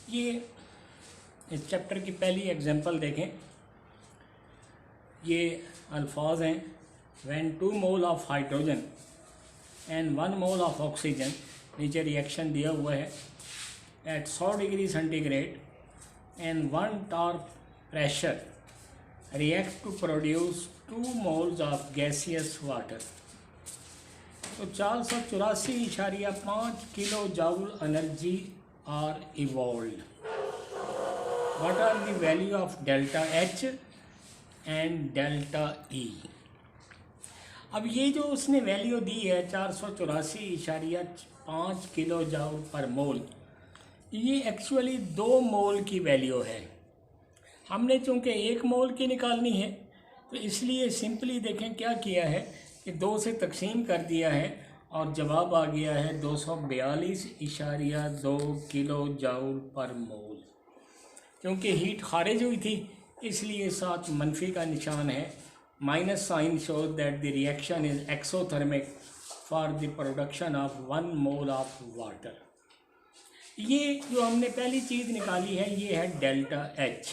ये इस चैप्टर की पहली एग्जांपल देखें। ये अल्फाज हैं, when 2 mole of hydrogen and 1 mole of oxygen, नीचे रिएक्शन दिया हुआ है at 100 degree centigrade and 1 torr pressure react to produce 2 moles of gaseous water. तो 484.5 kilo joule energy are evolved. What are the value of delta H and delta E? अब ये जो उसने value दी है 484.5 किलो जूल पर मोल, ये actually 2 मोल की value है। हमने चूँकि 1 मोल की निकालनी है तो इसलिए सिंपली देखें क्या किया है कि 2 से तकसीम कर दिया है और जवाब आ गया है 242.2 किलो जूल पर मोल। क्योंकि हीट खारिज हुई थी इसलिए साथ मनफी का निशान है, minus sign shows that the reaction is exothermic for the production of 1 mole of water. ये जो हमने पहली चीज़ निकाली है ये है डेल्टा एच,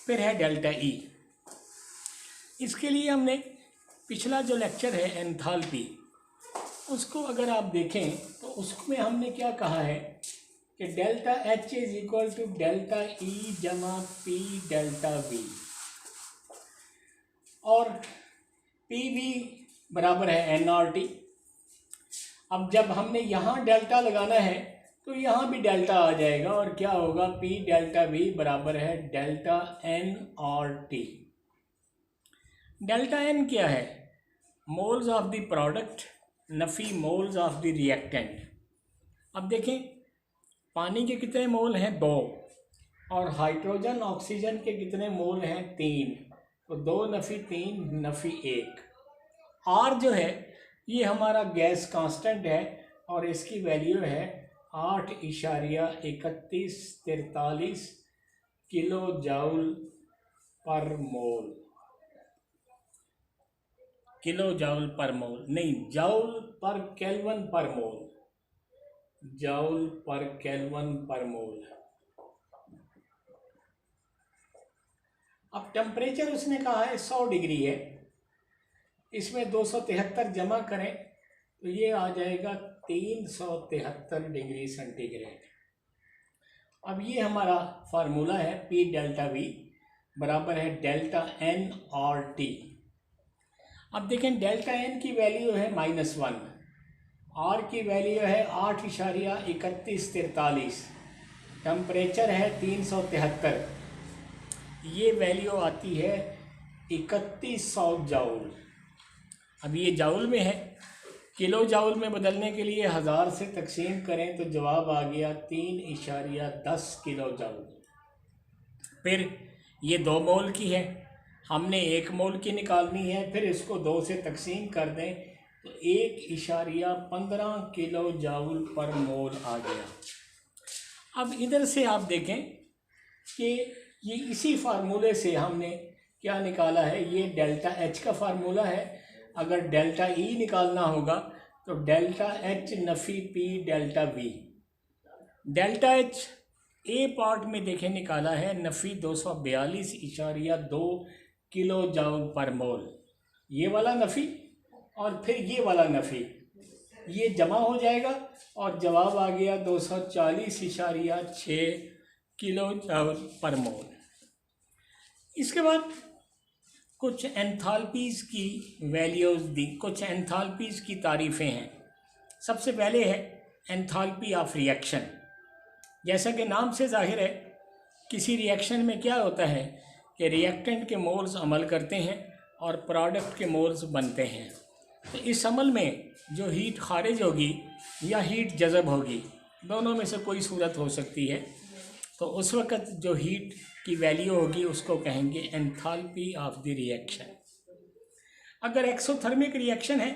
फिर है डेल्टा ई। इसके लिए हमने पिछला जो लेक्चर है एंथैल्पी, उसको अगर आप देखें तो उसमें हमने क्या कहा है कि delta H is equal to delta E जमा पी डेल्टा वी, और पी भी बराबर है एन आर टी। अब जब हमने यहाँ डेल्टा लगाना है तो यहाँ भी डेल्टा आ जाएगा और क्या होगा, पी डेल्टा वी बराबर है delta N R T. Delta N क्या है? मोल्स ऑफ द प्रोडक्ट नफी मोल्स ऑफ द रिएक्टेंट। अब देखें पानी के कितने मोल हैं? 2, और हाइड्रोजन ऑक्सीजन के कितने मोल हैं? 3। तो 2 नफ़ी 3 नफ़ी 1। आर जो है ये हमारा गैस कांस्टेंट है और इसकी वैल्यू है 8.3143 किलो जूल पर मोल। किलो जूल पर मोल नहीं, जूल पर केल्विन पर मोल, जूल पर केल्विन पर मोल। अब टेम्परेचर उसने कहा है 100 डिग्री है, इसमें 273 जमा करें तो ये आ जाएगा 373 डिग्री सेंटीग्रेड। अब ये हमारा फार्मूला है पी डेल्टा वी बराबर है डेल्टा एन आर टी। अब देखें डेल्टा एन की वैल्यू है -1, आर की वैल्यू है 8.3143, टेम्परेचर है 373, ये वैल्यू आती है 3100 जूल। अब ये जूल में है, किलो जूल में बदलने के लिए 1000 से तकसीम करें तो जवाब आ गया 3.10 किलो जूल। फिर ये 2 मोल की है, हमने 1 मोल की निकालनी है, फिर इसको 2 से तकसीम कर दें तो 1.15 किलो जूल पर मोल आ गया। अब इधर से आप देखें कि ये इसी फार्मूले से हमने क्या निकाला है, ये डेल्टा एच का फार्मूला है। अगर डेल्टा ई निकालना होगा तो डेल्टा एच नफ़ी P delta V. Delta H A part में देखें निकाला है नफ़ी 242.2 किलो जूल पर मोल, ये वाला नफ़ी और फिर ये वाला नफ़ी, ये जमा हो जाएगा और जवाब आ गया 240.6 किलो जूल पर मोल। इसके बाद कुछ एंथैल्पीज़ की वैल्यूज़ दी, कुछ एंथैल्पीज़ की तारीफ़ें हैं। सबसे पहले है एंथैल्पी ऑफ रिएक्शन। जैसा कि नाम से जाहिर है किसी रिएक्शन में क्या होता है कि रिएक्टेंट के मोल्स अमल करते हैं और प्रोडक्ट के मोल्स बनते हैं। तो इस अमल में जो हीट खारिज होगी या हीट जज़ब होगी, दोनों में से कोई सूरत हो सकती है, तो उस वक़्त जो हीट की वैल्यू होगी उसको कहेंगे एंथैल्पी ऑफ द रिएक्शन। अगर एक्सोथर्मिक रिएक्शन है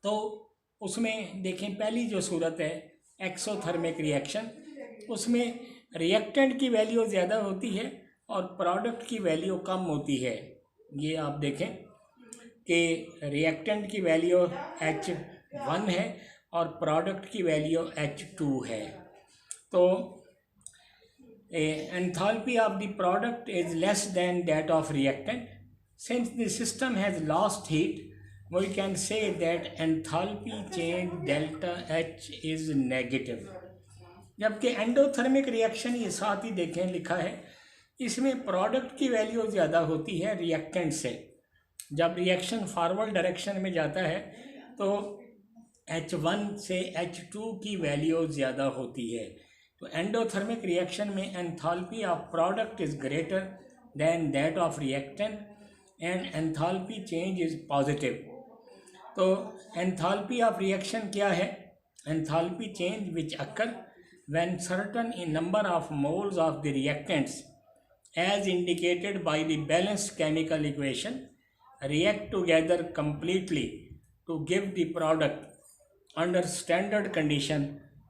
तो उसमें देखें पहली जो सूरत है एक्सोथर्मिक रिएक्शन, उसमें रिएक्टेंट की वैल्यू ज़्यादा होती है और प्रोडक्ट की वैल्यू कम होती है। ये आप देखें कि रिएक्टेंट की वैल्यू H1 है और प्रोडक्ट की वैल्यू H2 है। तो enthalpy of the product is less than that of reactant. Since the system has lost heat, we can say that enthalpy change delta H is negative. जबकि endothermic reaction ये साथ ही देखें लिखा है, इसमें प्रोडक्ट की वैल्यू ज़्यादा होती है रिएक्टेंट से। जब रिएक्शन फॉरवर्ड डायरेक्शन में जाता है तो H1 से H2 की वैल्यू ज़्यादा होती है। तो एंडोथर्मिक रिएक्शन में enthalpy of product is greater than that of reactant and enthalpy change is positive. तो एंथैल्पी ऑफ रिएक्शन क्या है? Enthalpy change which occur when certain in number of moles of the reactants as indicated by the balanced chemical equation react together completely to give the product under standard condition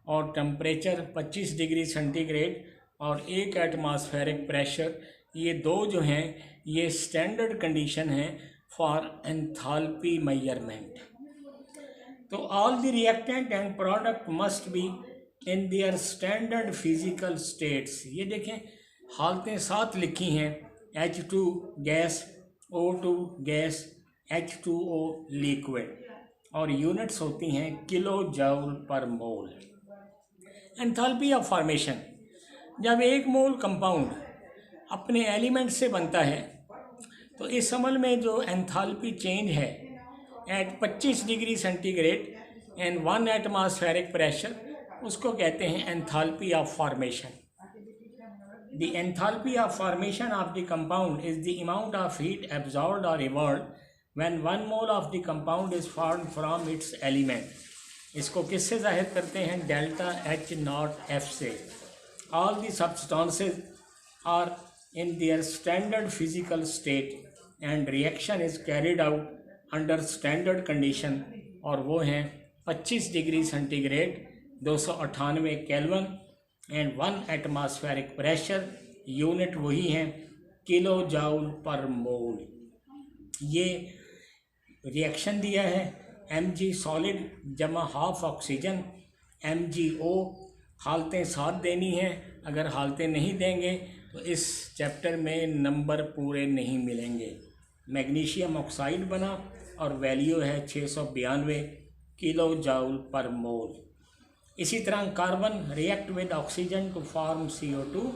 और temperature 25 degree centigrade और 1 atmospheric pressure, ये दो जो हैं ये standard condition है for enthalpy measurement. तो all the reactant and product must be in their standard physical states. ये देखें हालतें साथ लिखी हैं, H2 gas, O2 gas, H2O liquid, और यूनिट्स होती हैं किलो जूल पर मोल। एंथैल्पी ऑफ फॉर्मेशन, जब एक मोल कंपाउंड अपने एलिमेंट से बनता है तो इस अमल में जो एंथैल्पी चेंज है at 25 degree centigrade and 1 atmospheric pressure, उसको कहते हैं enthalpy of formation. The enthalpy of formation of the compound is the amount of heat absorbed or evolved when 1 mole of the compound is formed from its element. इसको किससे जाहिर करते हैं? Delta H not F से। All the substances are in their standard physical state and reaction is carried out under standard condition, और वो हैं 25 degree centigrade, 298 kelvin and 1 atmospheric pressure, unit वही हैं किलो जूल पर मोल। ये रिएक्शन दिया है Mg सॉलिड जमा हाफ ऑक्सीजन MgO, हालतें साथ देनी हैं, अगर हालतें नहीं देंगे तो इस चैप्टर में नंबर पूरे नहीं मिलेंगे। मैग्नीशियम ऑक्साइड बना और वैल्यू है 692 किलो जूल पर मोल। इसी तरह carbon react with oxygen to form CO2,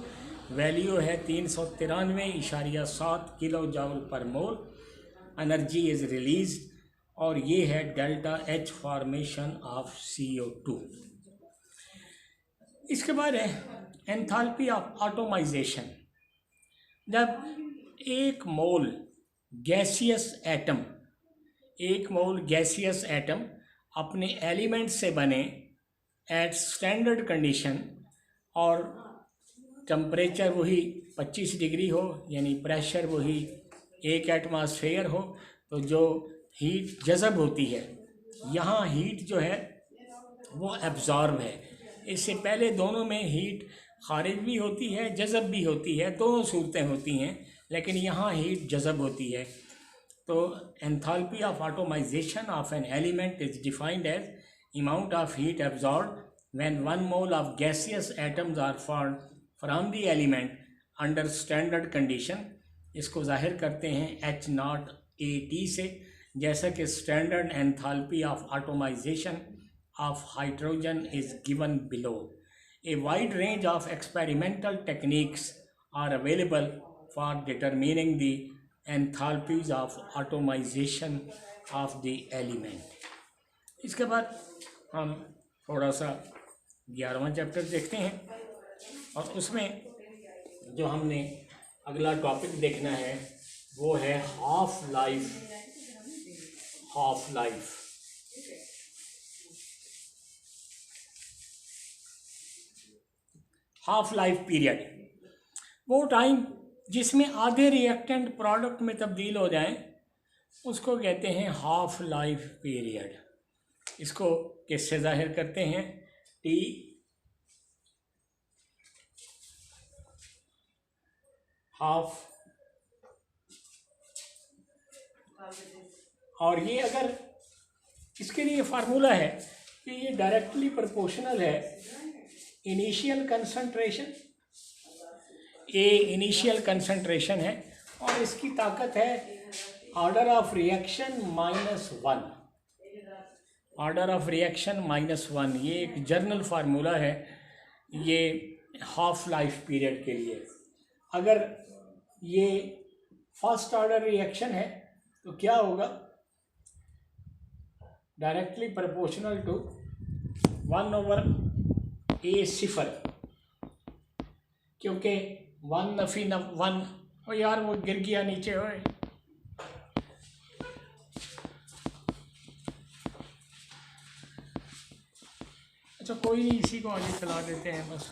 value है 393.7 किलो जूल पर मोल, एनर्जी इज रिलीज, और ये है delta H formation of CO2। इसके बाद है एंथैल्पी ऑफ एटमाइजेशन। जब एक मोल गैसियस एटम अपने एलिमेंट से बने एट स्टैंडर्ड कंडीशन और टेम्परेचर वही 25 डिग्री हो, यानी प्रेशर वही 1 एटमॉस्फेयर हो, तो जो हीट जज़ब होती है, यहाँ हीट जो है वो एब्जॉर्ब है। इससे पहले दोनों में हीट खारिज भी होती है, जज़ब भी होती है, दोनों सूरतें होती हैं, लेकिन यहाँ हीट जज़ब होती है। तो enthalpy of atomization of an element is defined as amount of heat absorbed when 1 mole of gaseous atoms are formed from the element under standard condition। इसको जाहिर करते हैं H नॉट AT से, जैसा कि standard enthalpy of atomization of hydrogen is given below. A wide range of experimental techniques are available for determining the enthalpies of atomization of the element. इसके बाद हम थोड़ा सा 11वां चैप्टर देखते हैं, और उसमें जो हमने अगला टॉपिक देखना है वो है हाफ लाइफ पीरियड। वो टाइम जिसमें आधे रिएक्टेंट प्रोडक्ट में तब्दील हो जाएं, उसको कहते हैं हाफ लाइफ पीरियड। इसको किससे जाहिर करते हैं? T हाफ, और ये अगर इसके लिए फार्मूला है कि ये डायरेक्टली प्रोपोर्शनल है इनिशियल कंसंट्रेशन ए इनिशियल कंसंट्रेशन है और इसकी ताकत है order of reaction -1, order of reaction -1। ये एक जर्नल फार्मूला है ये हाफ लाइफ पीरियड के लिए। अगर ये फर्स्ट ऑर्डर रिएक्शन है तो क्या होगा, डायरेक्टली प्रोपोर्शनल टू 1/A0, क्योंकि 1 नफी 1, ओ यार वो गिर गया नीचे। हो अच्छा कोई नहीं, इसी को आगे चला देते हैं बस।